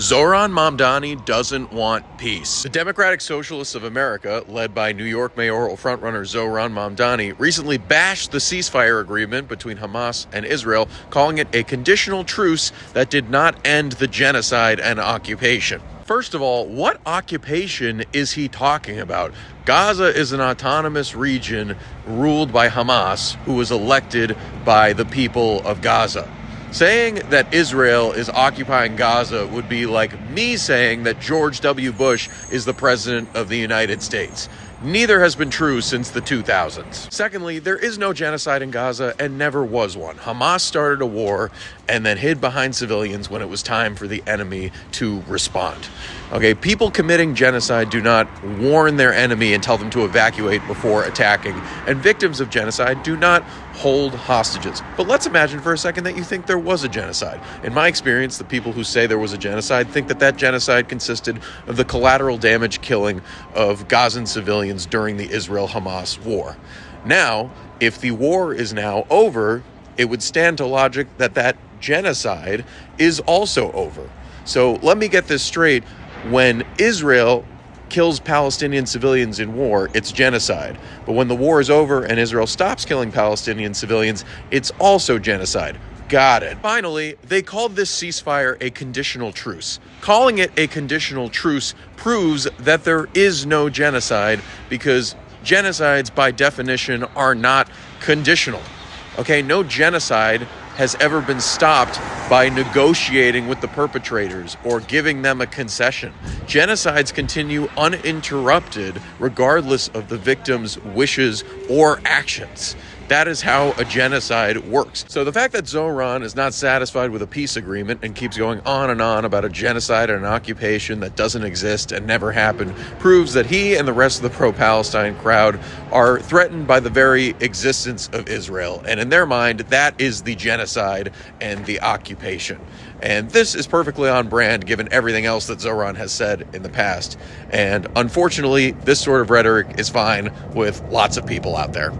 Zohran doesn't want peace. The Democratic Socialists of America, led by New York mayoral frontrunner Zohran recently bashed the ceasefire agreement between Hamas and Israel, calling it a conditional truce that did not end the genocide and occupation. First of all, what occupation is he talking about? Gaza is an autonomous region ruled by Hamas, who was elected by the people of Gaza. Saying that Israel is occupying Gaza would be like me saying that George W. Bush is the president of the United States. Neither has been true since the 2000s. Secondly, there is no genocide in Gaza and never was one. Hamas started a war and then hid behind civilians when it was time for the enemy to respond. Okay, people committing genocide do not warn their enemy and tell them to evacuate before attacking, and victims of genocide do not hold hostages. But let's imagine for a second that you think there was a genocide. In my experience, the people who say there was a genocide think that that genocide consisted of the collateral damage killing of Gazan civilians during the Israel-Hamas war. Now, if the war is now over, it would stand to logic that that genocide is also over. So let me get this straight. When Israel kills Palestinian civilians in war, it's genocide. But when the war is over and Israel stops killing Palestinian civilians, it's also genocide. Got it. Finally, they called this ceasefire a conditional truce. Calling it a conditional truce proves that there is no genocide, because genocides by definition are not conditional. Okay, no genocide has ever been stopped by negotiating with the perpetrators or giving them a concession. Genocides continue uninterrupted regardless of the victim's wishes or actions. That is how a genocide works. So the fact that Zohran is not satisfied with a peace agreement and keeps going on about a genocide and an occupation that doesn't exist and never happened proves that he and the rest of the pro-Palestine crowd are threatened by the very existence of Israel. And in their mind, that is the genocide and the occupation. And this is perfectly on brand given everything else that Zohran has said in the past. And unfortunately, this sort of rhetoric is fine with lots of people out there.